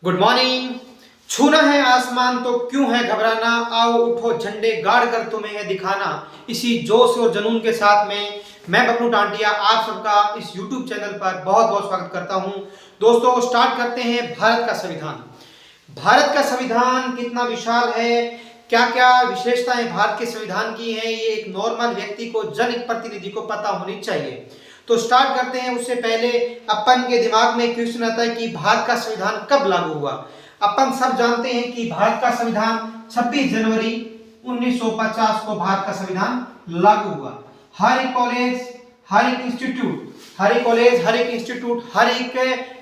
Good morning. छूना है आसमान तो क्यों है घबराना, आओ उठो झंडे गाड़ कर तुम्हें है दिखाना। इसी जोश और जुनून के साथ में मैं बबलू टांटिया आप सबका इस YouTube चैनल पर बहुत बहुत स्वागत करता हूं। दोस्तों स्टार्ट करते हैं भारत का संविधान। भारत का संविधान कितना विशाल है, क्या क्या विशेषताएं भारत के संविधान की हैं, ये एक नॉर्मल व्यक्ति को, जन प्रतिनिधि को पता होनी चाहिए। तो स्टार्ट करते हैं। उससे पहले अपन के दिमाग में क्वेश्चन आता है कि भारत का संविधान कब लागू हुआ। अपन सब जानते हैं कि भारत का संविधान 26 जनवरी 1950 को भारत का संविधान लागू हुआ। हर एक कॉलेज, हर एक इंस्टीट्यूट, हर एक कॉलेज, हर एक इंस्टीट्यूट, हर एक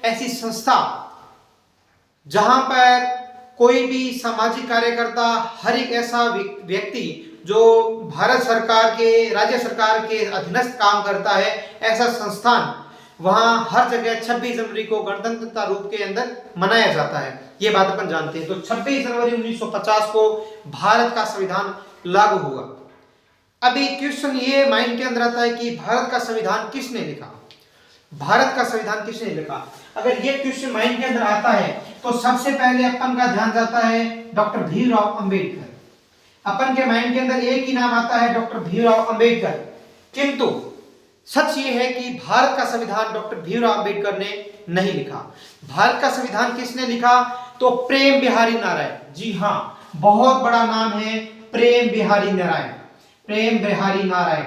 ऐसी संस्था जहां पर कोई भी सामाजिक कार्यकर्ता, हर एक ऐसा व्यक्ति जो भारत सरकार के, राज्य सरकार के अधीनस्थ काम करता है, ऐसा संस्थान, वहां हर जगह 26 जनवरी को गणतंत्रता रूप के अंदर मनाया जाता है। ये बात अपन जानते हैं। तो 26 जनवरी 1950 को भारत का संविधान लागू हुआ। अभी क्वेश्चन ये माइंड के अंदर आता है कि भारत का संविधान किसने लिखा, भारत का संविधान किसने लिखा। अगर ये क्वेश्चन माइंड के अंदर आता है तो सबसे पहले अपन का ध्यान जाता है डॉक्टर भीमराव अंबेडकर। अपन के माइंड के अंदर एक ही नाम आता है, डॉक्टर भीमराव अंबेडकर। किंतु सच ये है कि भारत का संविधान डॉक्टर भीमराव अंबेडकर ने नहीं लिखा। भारत का संविधान किसने लिखा, तो प्रेम बिहारी नारायण। जी हां, बहुत बड़ा नाम है प्रेम बिहारी नारायण, प्रेम बिहारी नारायण।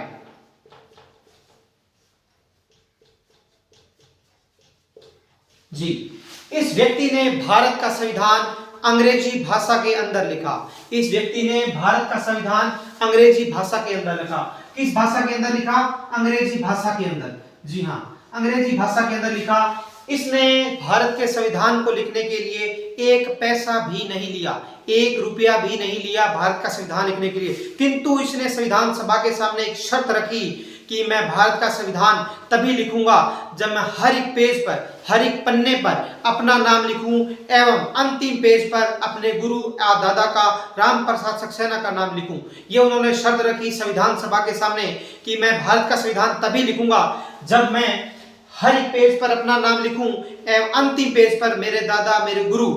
जी, इस व्यक्ति ने भारत का संविधान अंग्रेजी भाषा के अंदर लिखा। इस व्यक्ति ने भारत का संविधान अंग्रेजी भाषा के अंदर लिखा। किस भाषा के अंदर लिखा, अंग्रेजी भाषा के अंदर। जी हां, अंग्रेजी भाषा के अंदर लिखा। इसने भारत के संविधान को लिखने के लिए एक पैसा भी नहीं लिया, 1 रुपया भी नहीं लिया भारत का संविधान लिखने के लिए। किंतु इसने संविधान सभा के सामने एक शर्त रखी कि मैं भारत का संविधान तभी लिखूंगा जब मैं हर एक पेज पर, हर एक पन्ने पर अपना नाम लिखूं एवं अंतिम पेज पर अपने गुरु या दादा का, राम प्रसाद सक्सेना का नाम लिखूं। ये उन्होंने शर्त रखी संविधान सभा के सामने कि मैं भारत का संविधान तभी लिखूंगा जब मैं हर एक पेज पर अपना नाम लिखूं एवं अंतिम पेज पर मेरे दादा, मेरे गुरु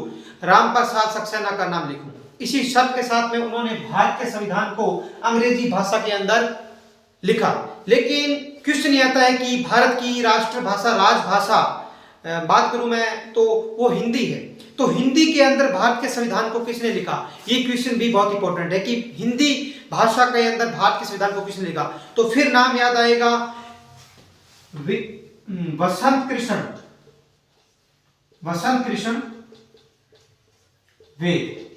राम प्रसाद सक्सेना का नाम लिखूं। इसी शर्त के साथ में उन्होंने भारत के संविधान को अंग्रेजी भाषा के अंदर लिखा। लेकिन क्वेश्चन ये आता है कि भारत की राष्ट्रभाषा, राजभाषा बात करूं मैं तो वो हिंदी है। तो हिंदी के अंदर भारत के संविधान को किसने लिखा, ये क्वेश्चन भी बहुत इंपॉर्टेंट है कि हिंदी भाषा के अंदर भारत के संविधान को किसने लिखा। तो फिर नाम याद आएगा वसंत कृष्ण, वसंत कृष्ण वेद।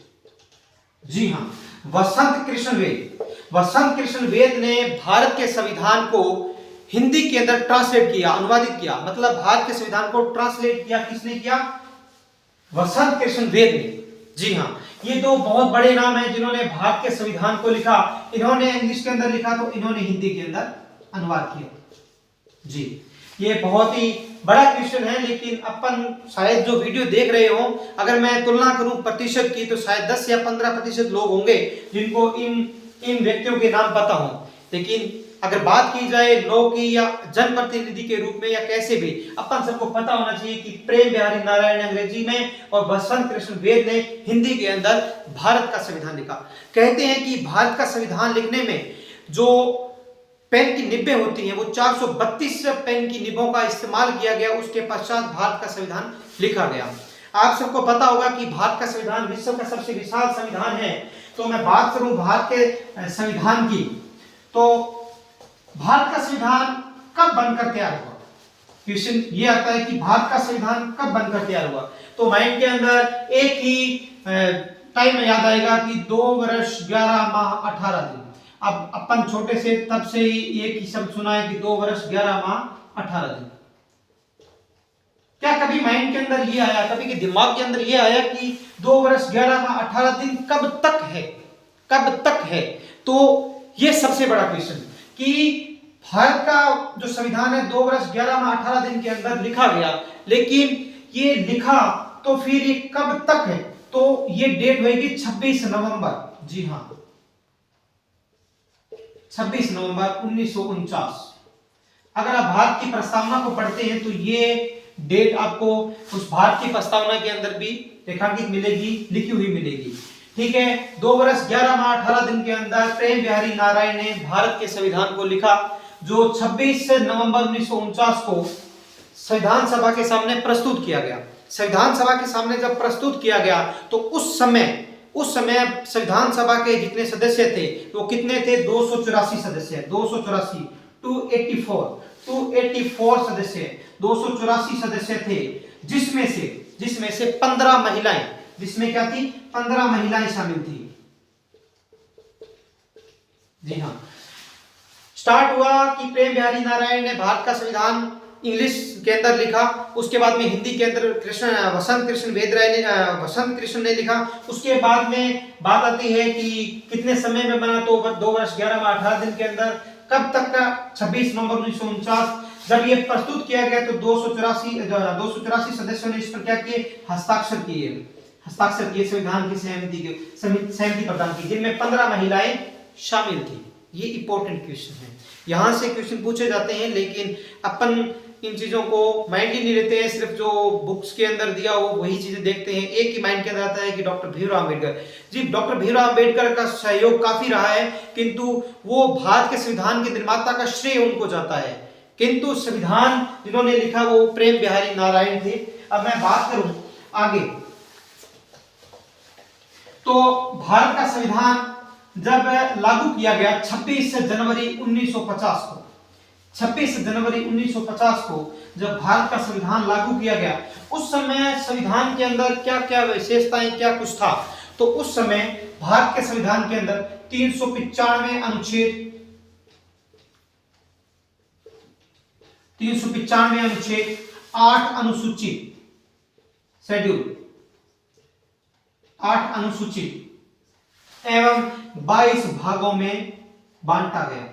जी हां, वसंत कृष्ण वेद। वसंत कृष्ण वेद ने भारत के संविधान को हिंदी के अंदर ट्रांसलेट किया, अनुवादित किया। मतलब भारत के संविधान को ट्रांसलेट किया किसने किया, वसंत कृष्ण वेद ने। जी हां, ये दो बहुत बड़े नाम हैं जिन्होंने भारत के संविधान को लिखा। इन्होंने इंग्लिश के अंदर लिखा तो इन्होंने हिंदी के अंदर अनुवाद किया। जी, ये बहुत ही बड़ा क्वेश्चन है। लेकिन अपन शायद जो वीडियो देख रहे हो, अगर मैं तुलना करूं प्रतिशत की तो शायद 10 या 15% लोग होंगे जिनको इन व्यक्तियों के नाम पता हो। लेकिन अगर बात की जाए लॉ की या जनप्रतिनिधि के रूप में या कैसे भी, अपन सबको पता होना चाहिए कि प्रेम बिहारी नारायण ने अंग्रेजी में और वसंत कृष्ण वेद ने हिंदी के अंदर भारत का संविधान लिखा। कहते हैं कि भारत का संविधान लिखने में जो पेन की निब्बें होती हैं वो 432 पेन की निब्बों का इस्तेमाल किया गया। उसके पश्चात भारत का संविधान लिखा गया। आप सबको पता होगा कि भारत का संविधान विश्व का सबसे विशाल संविधान है। तो मैं बात करूं भारत के संविधान की, तो भारत का संविधान कब बनकर तैयार हुआ। क्वेश्चन ये आता है कि भारत का संविधान कब बनकर तैयार हुआ। तो माइंड के अंदर एक ही टाइम में याद आएगा कि 2 वर्ष 11 माह 18 दिन। अब अपन छोटे से तब से ही एक ही शब्द सुना है कि 2 वर्ष 11 माह 18 दिन। क्या कभी माइंड के अंदर ये आया, कभी के दिमाग के अंदर ये आया कि 2 वर्ष 11 माह 18 दिन कब तक है, कब तक है। तो ये सबसे बड़ा क्वेश्चन कि भारत का जो संविधान है 2 वर्ष 11 माह 18 दिन के अंदर लिखा गया, लेकिन ये लिखा तो फिर ये कब तक है। तो ये डेट होगी 26 नवंबर। जी हां, 26 नवंबर 1949। अगर आप भारत की प्रस्तावना को पढ़ते हैं तो ये डेट आपको उस भारत की प्रस्तावना के अंदर भी रेखांकित मिलेगी, लिखी हुई मिलेगी। ठीक है, 2 वर्ष 11 माह 18 दिन के अंदर प्रेम बिहारी नारायण ने भारत के संविधान को लिखा, जो 26 नवंबर 1949 को संविधान सभा के सामने प्रस्तुत किया गया। संविधान सभा के सामने जब प्रस्तुत किया गया तो उस समय संविधान सभा के जितने सदस्य थे वो कितने थे? 284 सदस्य, 284, 284 सदस्य, 284 सदस्य थे, जिसमें से 15 महिलाएं, जिसमें क्या थी? 15 महिलाएं शामिल थी। जी हाँ, स्टार्ट हुआ कि प्रेम बिहारी नारायण ने भारत का संविधान इंग्लिश के अंदर लिखा, उसके बाद में हिंदी के अंदर वसंत कृष्ण ने लिखा। उसके बाद में बात आती है कि कितने समय में बना, तो 2 वर्ष 11 माह 18 दिन के अंदर। कब तक का? 26 नवंबर 1949। जब ये प्रस्तुत किया गया तो 284 सदस्यों ने इस पर क्या किए? हस्ताक्षर किए संविधान की सहमति प्रदान की, जिनमें 15 महिलाएं शामिल थी। ये इंपॉर्टेंट क्वेश्चन है, यहां से क्वेश्चन पूछे जाते हैं, लेकिन अपन इन चीजों को माइंड ही नहीं लेते हैं, सिर्फ जो बुक्स के अंदर दिया हो वही चीजें देखते हैं। एक ही माइंड के अंदर आता है कि डॉक्टर भीमराव अम्बेडकर जी, डॉक्टर भीमराव अम्बेडकर का सहयोग काफी रहा है, किंतु वो भारत के संविधान के निर्माता का श्रेय उनको जाता है, किंतु संविधान जिन्होंने लिखा वो प्रेम बिहारी नारायण थे। अब मैं बात करूं आगे, तो भारत का संविधान जब लागू किया गया 26 जनवरी 1950 को, 26 जनवरी 1950 को जब भारत का संविधान लागू किया गया, उस समय संविधान के अंदर क्या क्या विशेषताएं, क्या कुछ था? तो उस समय भारत के संविधान के अंदर 395 अनुच्छेद, 8 अनुसूची, शेड्यूल, 8 अनुसूची एवं 22 भागों में बांटा गया।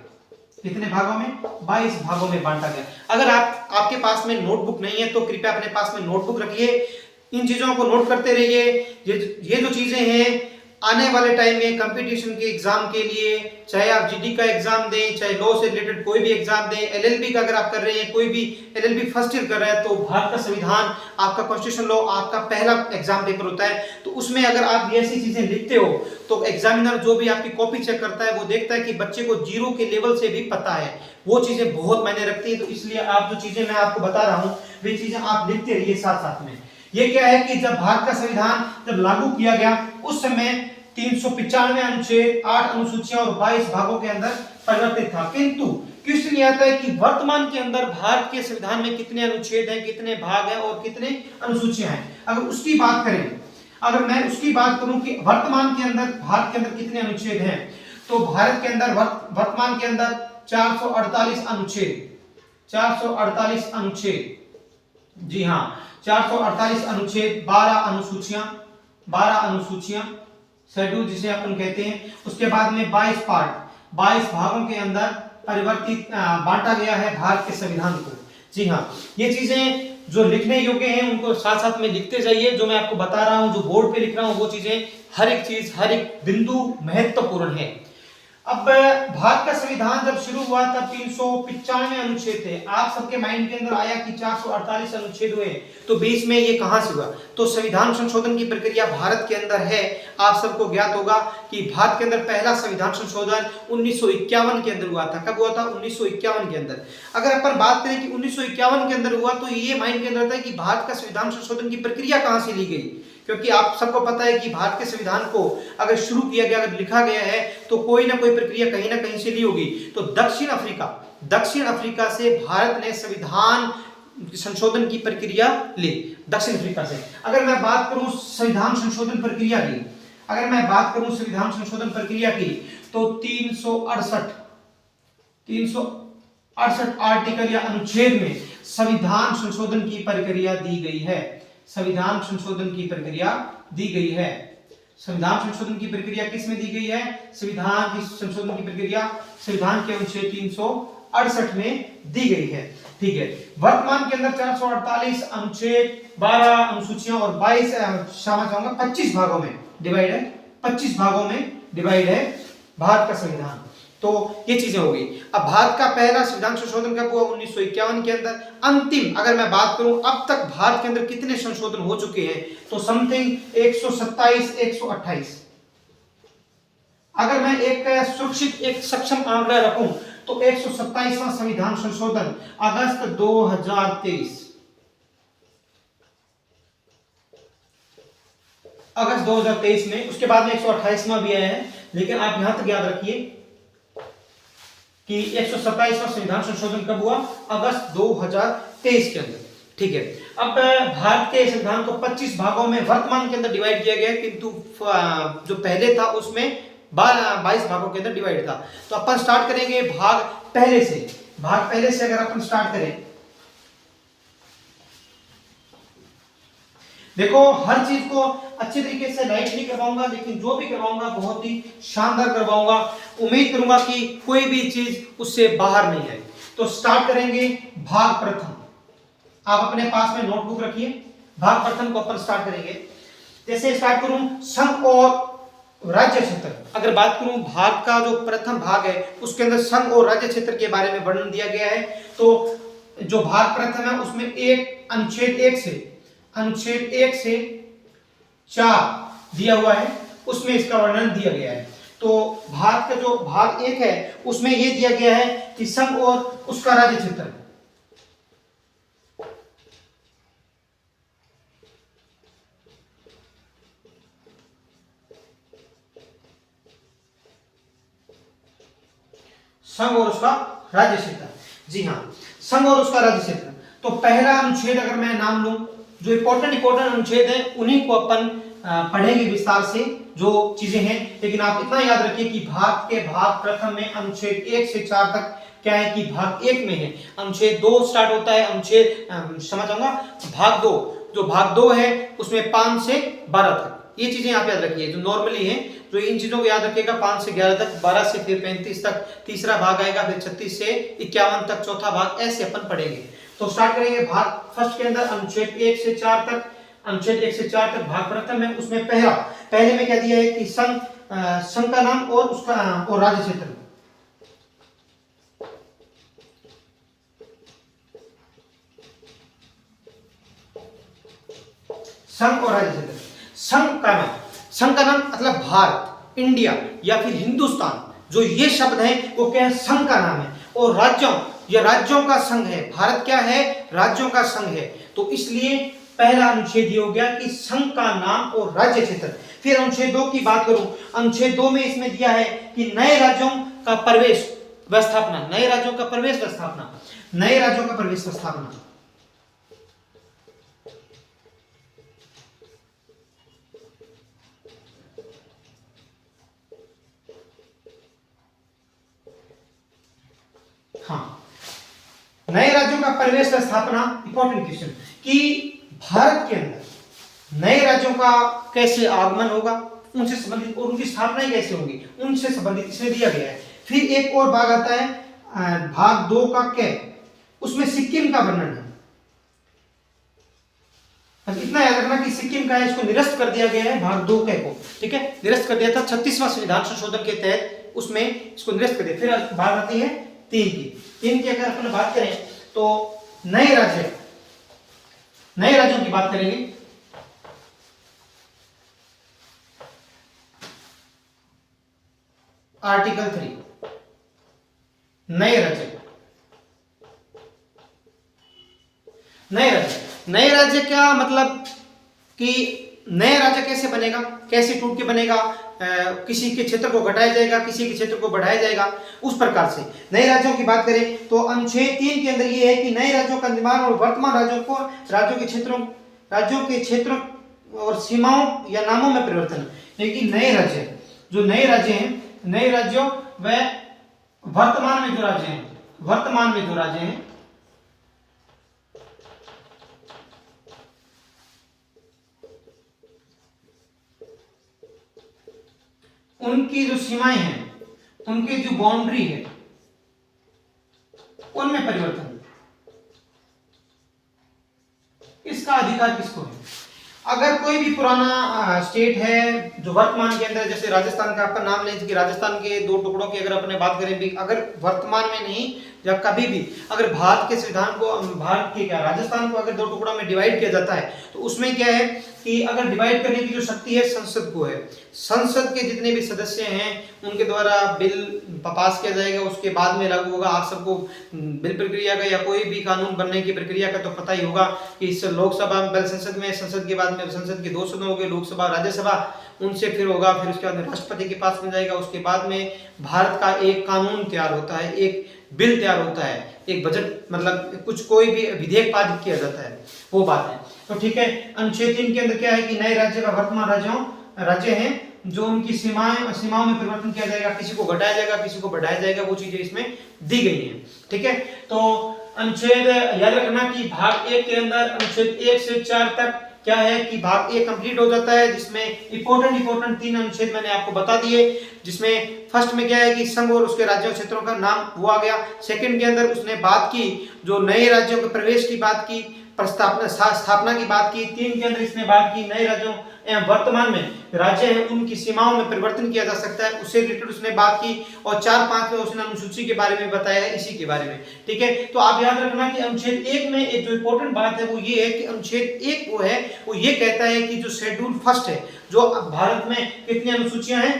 कितने भागों में? 22 भागों में बांटा गया। अगर आपके पास में नोटबुक नहीं है तो कृपया अपने पास में नोटबुक रखिए, इन चीजों को नोट करते रहिए। ये जो चीजें हैं आने वाले टाइम में कंपटीशन के एग्जाम के लिए, चाहे आप जीडी का एग्जाम दें, चाहे लॉ से रिलेटेड कोई भी एग्जाम दें, एलएलबी का अगर आप कर रहे हैं, कोई भी एलएलबी फर्स्ट ईयर कर रहा है, तो भारत का संविधान, आपका कॉन्स्टिट्यूशन लॉ आपका पहला एग्जाम पेपर होता है। तो उसमें अगर आप ऐसी चीजें लिखते हो तो एग्जामिनर जो भी आपकी कॉपी चेक करता है वो देखता है कि बच्चे को जीरो के लेवल से भी पता है। वो चीजें बहुत मायने रखती है। तो इसलिए आप जो चीजें मैं आपको बता रहा हूं वे चीजें आप लिखते रहिए साथ साथ में। ये क्या है कि जब भारत का संविधान जब लागू किया गया उस समय 395 अनुच्छेद, 8 अनुसूचियां और 22 भागों के अंदर परिवर्तित था। किंतु क्वेश्चन ये आता है कि वर्तमान के अंदर भारत के संविधान में कितने अनुच्छेद हैं, कितने भाग हैं और कितने अनुसूचियां हैं। अगर उसकी बात करें, अगर मैं उसकी बात करूं कि वर्तमान के अंदर भारत के अंदर कितने अनुच्छेद हैं, तो भारत के अंदर वर्तमान के अंदर 448 अनुच्छेद, 448 अनुच्छेद, जी हाँ 448 अनुच्छेद, 12 अनुसूचियां, शेड्यूल जिसे अपन कहते हैं। उसके बाद में 22 पार्ट, 22 भागों के अंदर परिवर्तित बांटा गया है भारत के संविधान को। जी हाँ, ये चीजें जो लिखने योग्य हैं उनको साथ साथ में लिखते जाइए। जो मैं आपको बता रहा हूं, जो बोर्ड पे लिख रहा हूं, वो चीजें हर एक चीज, हर एक बिंदु महत्वपूर्ण है। अब भारत का संविधान जब शुरू हुआ तब 395 अनुच्छेद थे। आप सबके माइंड के अंदर आया कि 448 अनुच्छेद हुए, तो बीच में ये कहां से हुआ? तो संविधान संशोधन की प्रक्रिया भारत के अंदर है। आप सबको ज्ञात होगा कि भारत के अंदर पहला संविधान संशोधन 1951 के अंदर हुआ था। कब हुआ था? 1951 के अंदर। अगर अपन बात करें कि 1951 के अंदर हुआ, तो ये माइंड के अंदर था कि भारत का संविधान संशोधन की प्रक्रिया कहां से ली गई, क्योंकि आप सबको पता है कि भारत के संविधान को अगर शुरू किया गया, अगर लिखा गया है, तो कोई ना कोई प्रक्रिया कहीं ना कहीं से ली होगी। तो दक्षिण अफ्रीका से भारत ने संविधान संशोधन की प्रक्रिया ली, दक्षिण अफ्रीका से। अगर मैं बात करूं संविधान संशोधन प्रक्रिया की, अगर मैं बात करूं संविधान संशोधन प्रक्रिया की, तो 368 आर्टिकल या अनुच्छेद में संविधान संशोधन की प्रक्रिया दी गई है। संविधान संशोधन की प्रक्रिया दी गई है। संविधान संशोधन की प्रक्रिया किस में दी गई है? संविधान की संशोधन की प्रक्रिया संविधान के अनुच्छेद 368 में दी गई है। ठीक है, वर्तमान के अंदर 448 अनुच्छेद, 12 अनुसूचियां और 25 भागों में डिवाइड है। 25 भागों में डिवाइड है भारत का संविधान। तो ये चीजें हो गई। अब भारत का पहला संविधान संशोधन कब हुआ? 1951 के अंदर। अंतिम अगर मैं बात करूं अब तक भारत के अंदर कितने संशोधन हो चुके हैं, तो समथिंग 127 128। अगर मैं एक सुरक्षित एक सक्षम आंकड़ा रखूं तो 127वां संविधान संशोधन अगस्त 2023, अगस्त 2023 में। उसके बाद में 128वां भी आया है, लेकिन आप यहां तक याद रखिए कि 127वां संविधान संशोधन कब हुआ? अगस्त 2023 के अंदर। ठीक है। अब भारत के संविधान को 25 भागों में वर्तमान के अंदर डिवाइड किया गया है, किंतु जो पहले था उसमें 22 भागों के अंदर डिवाइड था। तो अपन स्टार्ट करेंगे भाग पहले से। भाग पहले से अगर अपन स्टार्ट करें, देखो हर चीज को अच्छे तरीके से लाइटली करवाऊंगा, लेकिन जो भी करवाऊंगा बहुत ही शानदार करवाऊंगा। उम्मीद करूंगा कि कोई भी चीज उससे बाहर नहीं आए। तो स्टार्ट करेंगे भाग प्रथम। आप अपने पास में नोटबुक रखिए। भाग प्रथम को अपन स्टार्ट करेंगे। जैसे स्टार्ट करूं संघ और राज्य क्षेत्र। अगर बात करूं भारत का जो प्रथम भाग है उसके अंदर संघ और राज्य क्षेत्र के बारे में वर्णन दिया गया है। तो जो भाग प्रथम है उसमें एक अनुच्छेद 1 से 4 दिया हुआ है, उसमें इसका वर्णन दिया गया है। तो भारत का जो भाग 1 है उसमें यह दिया गया है कि संघ और उसका राज्य क्षेत्र। संघ और उसका राज्य क्षेत्र, जी हाँ, संघ और उसका राज्य क्षेत्र। तो पहला अनुच्छेद अगर मैं नाम लूं, जो इंपॉर्टेंट अनुच्छेद है उन्हीं को अपन पढ़ेंगे विस्तार से जो चीजें हैं। लेकिन आप इतना याद रखिए कि भारत के भाग प्रथम में अनुच्छेद 1 से 4 तक क्या है कि भाग 1 में है। अनुच्छेद 2 स्टार्ट होता है, अनुच्छेद समझ आऊंगा, भाग 2, जो भाग 2 है उसमें 5 से 12 तक। ये चीजें आप याद रखिए जो नॉर्मली है। तो इन चीजों को याद रखिएगा, 5 से 11 तक, 12 से फिर 35 तक तीसरा भाग आएगा, फिर 36 से 51 तक चौथा भाग, ऐसे अपन पढ़ेंगे। तो स्टार्ट करेंगे भाग फर्स्ट के अंदर अनुच्छेद 1 से 4 तक। अनुच्छेद 1 से 4 तक भाग प्रथम है, उसमें पहले में क्या दिया है कि संघ का नाम और उसका और राज्य क्षेत्र। संघ और राज्य क्षेत्र। संघ का नाम मतलब भारत, इंडिया या फिर हिंदुस्तान, जो ये शब्द है वो क्या है? संघ का नाम है। और ये राज्यों का संघ है। भारत क्या है? राज्यों का संघ है। तो इसलिए पहला अनुच्छेद ये हो गया कि संघ का नाम और राज्य क्षेत्र। फिर अनुच्छेद 2 की बात करूं, अनुच्छेद 2 में इसमें दिया है कि नए राज्यों का प्रवेश व्यवस्थापना, नए राज्यों का प्रवेश व्यवस्थापना, नए राज्यों का प्रवेश व्यवस्थापना। हाँ, नए राज्यों का प्रवेश स्थापना इंपॉर्टेंट क्वेश्चन कि भारत के अंदर नए राज्यों का कैसे आगमन होगा, उनसे संबंधित, और उनकी स्थापना कैसे होगी, उनसे संबंधित इसमें दिया गया है। फिर एक और भाग आता है भाग 2 का क्या, उसमें सिक्किम का वर्णन है। इतना याद रखना कि सिक्किम का है, इसको निरस्त कर दिया गया है भाग 2 के को, ठीक है, निरस्त कर दिया था 36वां संविधान संशोधन के तहत, उसमें इसको निरस्त कर दिया। फिर बात आती है 3 की अगर अपन बात करें तो नए राज्यों की बात करेंगे। आर्टिकल 3 नए राज्य क्या मतलब कि नया राज्य कैसे बनेगा, कैसे टूट के बनेगा, किसी के क्षेत्र को घटाया जाएगा, किसी के क्षेत्र को बढ़ाया जाएगा, उस प्रकार से नए राज्यों की बात करें तो अनुच्छेद 3 के अंदर ये है कि नए राज्यों का निर्माण और वर्तमान राज्यों के क्षेत्रों और सीमाओं या नामों में परिवर्तन। लेकिन नए राज्य हैं, नए राज्यों व वर्तमान में जो राज्य हैं उनकी जो सीमाएं हैं, उनकी जो बाउंड्री है, उनमें परिवर्तन। इसका अधिकार किसको है? अगर कोई भी पुराना स्टेट है जो वर्तमान के अंदर, जैसे राजस्थान का आपका नाम लें कि राजस्थान के दो टुकड़ों की अगर अपने बात करें भी, अगर वर्तमान में नहीं या कभी भी अगर भारत के संविधान को, भारत के क्या राजस्थान को अगर दो टुकड़ों में डिवाइड किया जाता है तो उसमें क्या है कि अगर डिवाइड करने की जो शक्ति है संसद को है। संसद के जितने भी सदस्य हैं उनके द्वारा बिल पास किया जाएगा, उसके बाद में लागू होगा। आप सबको बिल प्रक्रिया का या कोई भी कानून बनने की प्रक्रिया का तो पता ही होगा कि इस लोकसभा में, पहले संसद में, संसद के बाद में संसद के दो सदन हो गए, लोकसभा राज्यसभा, उनसे फिर होगा, फिर उसके बाद में राष्ट्रपति के पास में जाएगा, उसके बाद में भारत का एक कानून तैयार होता है, एक बिल तैयार होता है, एक बजट मतलब कुछ कोई भी विधेयक पारित किया जाता है, वो बात है। तो ठीक है, अनुच्छेद 3 के अंदर क्या है कि नए राज्य व वर्तमान राज्य हैं जो उनकी सीमाओं में परिवर्तन किया जाएगा, किसी को घटाया जाएगा, किसी को बढ़ाया जाएगा, वो चीजें इसमें दी गई हैं। ठीक है, तो अनुच्छेद याद रखना कि भाग 1 के अंदर अनुच्छेद 1 से 4 तक क्या है कि भाग 1 कंप्लीट हो जाता है, जिसमें इंपॉर्टेंट 3 अनुच्छेद मैंने आपको बता दिए। जिसमें फर्स्ट में क्या है कि संघ और उसके राज्यों क्षेत्रों का नाम वो आ गया। सेकंड के अंदर उसने बात की जो नए राज्यों के प्रवेश की बात की, स्थापना की बात की। 3 के अंदर इसने बात की नए राज्यों एवं वर्तमान में राज्य हैं उनकी सीमाओं में परिवर्तन किया जा सकता है, उससे रिलेटेड उसने बात की। और 4-5 में उसने अनुसूची के बारे में बताया है, इसी के बारे में। ठीक है, तो आप याद रखना कि अनुच्छेद 1 में एक जो इंपॉर्टेंट बात है वो ये है कि अनुच्छेद 1 वो है वो ये कहता है कि जो शेड्यूल फर्स्ट है, जो भारत में कितनी अनुसूचियां हैं,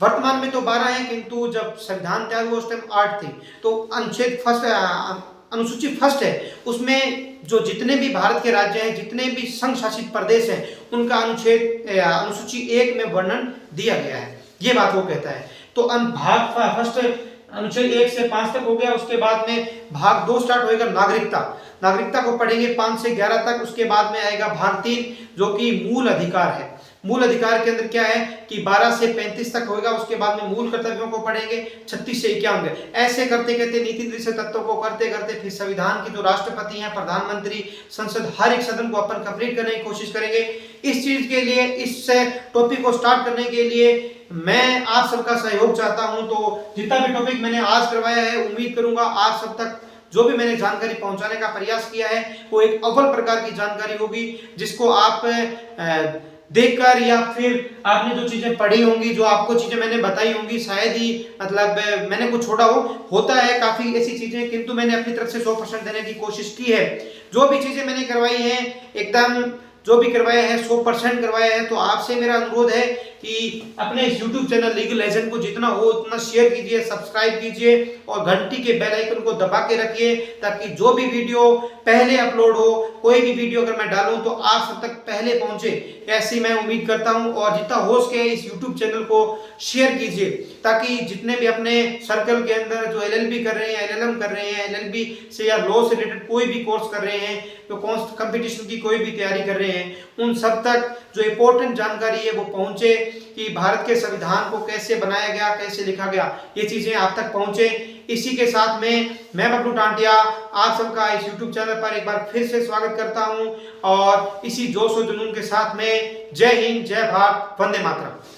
वर्तमान में तो 12 हैं, किंतु जब संविधान तैयार हुआ उस टाइम 8 थी। तो अनुच्छेद फर्स्ट अनुसूची फर्स्ट है, उसमें जो जितने भी भारत के राज्य हैं, जितने भी संघ शासित प्रदेश हैं, उनका अनुसूची 1 में वर्णन दिया गया है, ये बात वो कहता है। तो भाग फर्स्ट अनुच्छेद 1 से 5 तक हो गया। उसके बाद में भाग 2 स्टार्ट होएगा नागरिकता को पढ़ेंगे 5 से 11 तक। उसके बाद में आएगा भाग 3 जो कि मूल अधिकार है। मूल अधिकार के अंदर क्या है कि 12 से 35 तक होगा। उसके बाद में मूल कर्तव्यों को पढ़ेंगे 36 से 51। ऐसे करते करते नीति निर्देशक तत्वों को करते करते फिर संविधान की जो राष्ट्रपति हैं, प्रधानमंत्री, संसद, हर एक सदन को अपन कंप्लीट करने की कोशिश करेंगे। इस चीज के लिए, इस टॉपिक को स्टार्ट करने के लिए मैं आप सबका सहयोग चाहता हूं। तो जितना भी टॉपिक मैंने आज करवाया है, उम्मीद करूंगा आप सब तक जो भी मैंने जानकारी पहुंचाने का प्रयास किया है वो एक अव्वल प्रकार की जानकारी होगी, जिसको आप देखकर या फिर आपने जो चीजें पढ़ी होंगी, जो आपको चीजें मैंने बताई होंगी, शायद ही मतलब मैंने कुछ छोड़ा हो। होता है काफी ऐसी चीजें, किंतु मैंने अपनी तरफ से 100% देने की कोशिश की है। जो भी चीजें मैंने करवाई हैं एकदम जो भी करवाया है 100% करवाया है। तो आपसे मेरा अनुरोध है कि अपने इस YouTube चैनल लीगल लेजेंड को जितना हो उतना शेयर कीजिए, सब्सक्राइब कीजिए और घंटी के बेल आइकन को दबा के रखिए, ताकि जो भी वीडियो पहले अपलोड हो, कोई भी वीडियो अगर मैं डालूं तो आप सब तक पहले पहुंचे, ऐसी मैं उम्मीद करता हूं। और जितना हो सके इस YouTube चैनल को शेयर कीजिए, ताकि जितने भी अपने सर्कल के अंदर जो LLB कर रहे हैं, LLM कर रहे हैं, LLB से या लॉ से रिलेटेड कोई भी कोर्स कर रहे हैं, तो कंपटीशन की कोई भी तैयारी कर रहे हैं, उन सब तक जो इंपॉर्टेंट जानकारी है वो पहुंचे कि भारत के संविधान को कैसे बनाया गया, कैसे लिखा गया, ये चीजें आप तक पहुंचे। इसी के साथ में मैं बबलू टांटिया आप सबका इस YouTube चैनल पर एक बार फिर से स्वागत करता हूं और इसी जोश और जुनून के साथ में जय हिंद, जय भारत, वंदे मातरम।